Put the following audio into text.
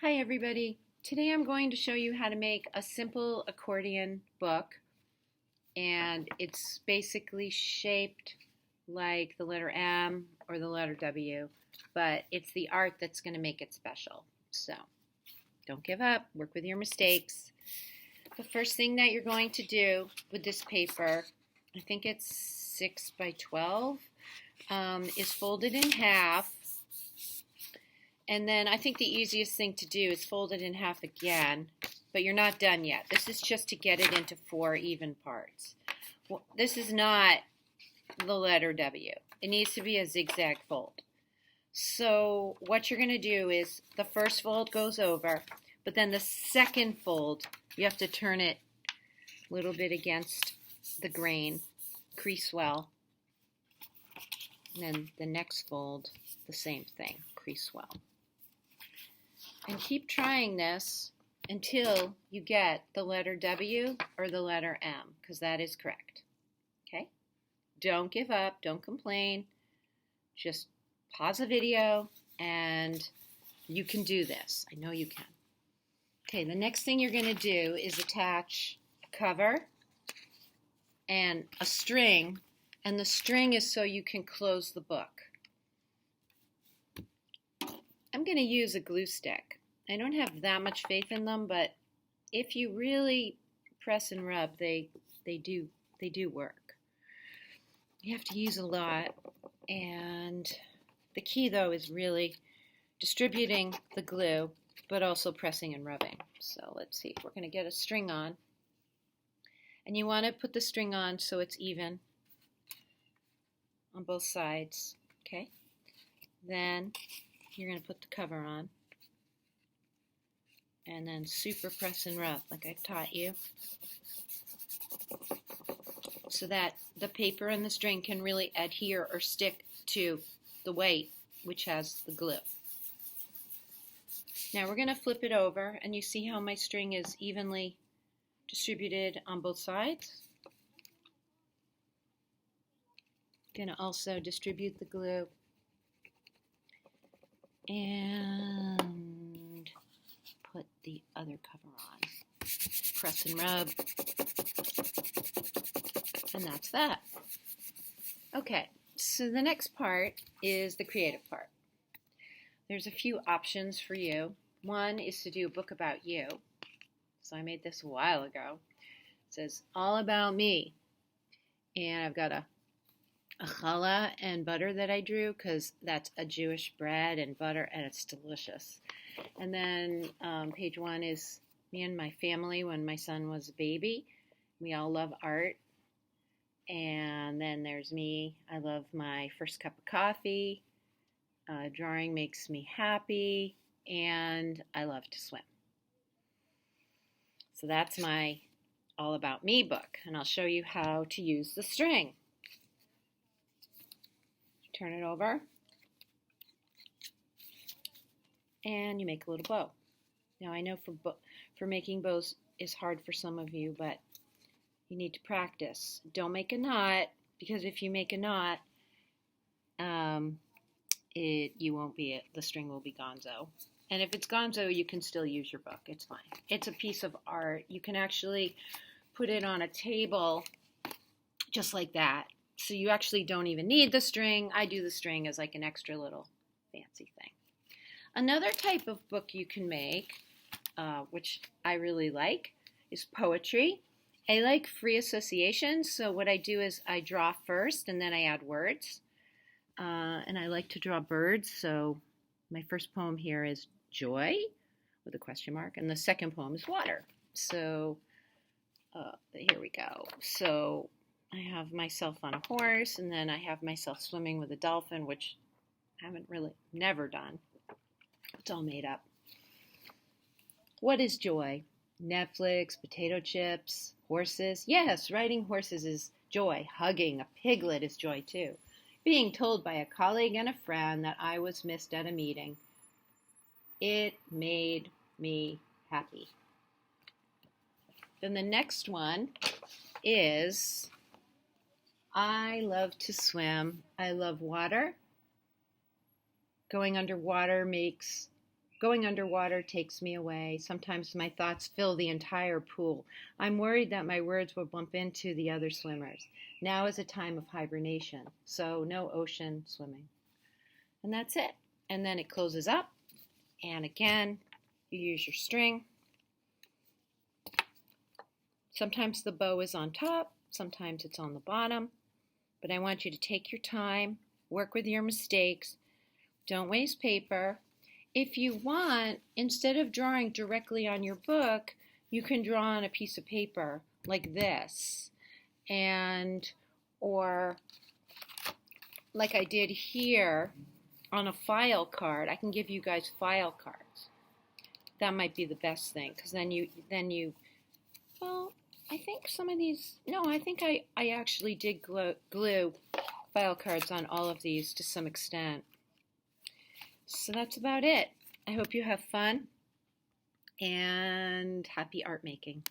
Hi everybody. Today I'm going to show you how to make a simple accordion book, and it's basically shaped like the letter M or the letter W, but it's the art that's going to make it special. So don't give up, work with your mistakes. The first thing that you're going to do with this paper, I think it's 6 by 12, is fold it in half. And then I think the easiest thing to do is fold it in half again, but you're not done yet. This is just to get it into 4 even parts. Well, this is not the letter W. It needs to be a zigzag fold. So what you're going to do is the first fold goes over, but then the second fold, you have to turn it a little bit against the grain, crease well. And then the next fold, the same thing, crease well. And keep trying this until you get the letter W or the letter M, because that is correct. Okay? Don't give up. Don't complain. Just pause the video and you can do this. I know you can. Okay, the next thing you're going to do is attach a cover and a string, and the string is so you can close the book. I'm going to use a glue stick. I don't have that much faith in them, but if you really press and rub, they do work. You have to use a lot, and the key though is really distributing the glue, but also pressing and rubbing. So let's see, we're going to get a string on, and you want to put the string on so it's even on both sides. Okay, then you're going to put the cover on, and then super press and rub like I taught you, so that the paper and the string can really adhere or stick to the weight, which has the glue. Now we're going to flip it over, and you see how my string is evenly distributed on both sides. Going to also distribute the glue and put the other cover on. Press and rub, and that's that. Okay, so the next part is the creative part. There's a few options for you. One is to do a book about you. So I made this a while ago. It says all about me, and I've got a challah and butter that I drew, because that's a Jewish bread and butter, and it's delicious. And then page 1 is me and my family when my son was a baby. We all love art. And then there's me. I love my first cup of coffee. Drawing makes me happy, and I love to swim. So that's my all about me book, and I'll show you how to use the string. Turn it over, and you make a little bow. Now I know for making bows is hard for some of you, but you need to practice. Don't make a knot, because if you make a knot, the string will be gonzo. And if it's gonzo, you can still use your book. It's fine. It's a piece of art. You can actually put it on a table just like that. So you actually don't even need the string. I do the string as like an extra little fancy thing. Another type of book you can make, which I really like, is poetry. I like free association, so what I do is I draw first and then I add words. And I like to draw birds, so my first poem here is joy with a question mark, and the second poem is water. So here we go. So I have myself on a horse, and then I have myself swimming with a dolphin, which I haven't never done. It's all made up. What is joy? Netflix, potato chips, horses. Yes, riding horses is joy. Hugging a piglet is joy too. Being told by a colleague and a friend that I was missed at a meeting. It made me happy. Then the next one is I love to swim. I love water. Going underwater makes Going underwater takes me away. Sometimes my thoughts fill the entire pool. I'm worried that my words will bump into the other swimmers. Now is a time of hibernation, so no ocean swimming. And that's it. And then it closes up, and again, you use your string. Sometimes the bow is on top, sometimes it's on the bottom, but I want you to take your time, work with your mistakes, don't waste paper. If you want, instead of drawing directly on your book, you can draw on a piece of paper like this, or like I did here on a file card. I can give you guys file cards. That might be the best thing, because then you, well, I think some of these, no, I think I actually did glue file cards on all of these to some extent. So that's about it. I hope you have fun and happy art making.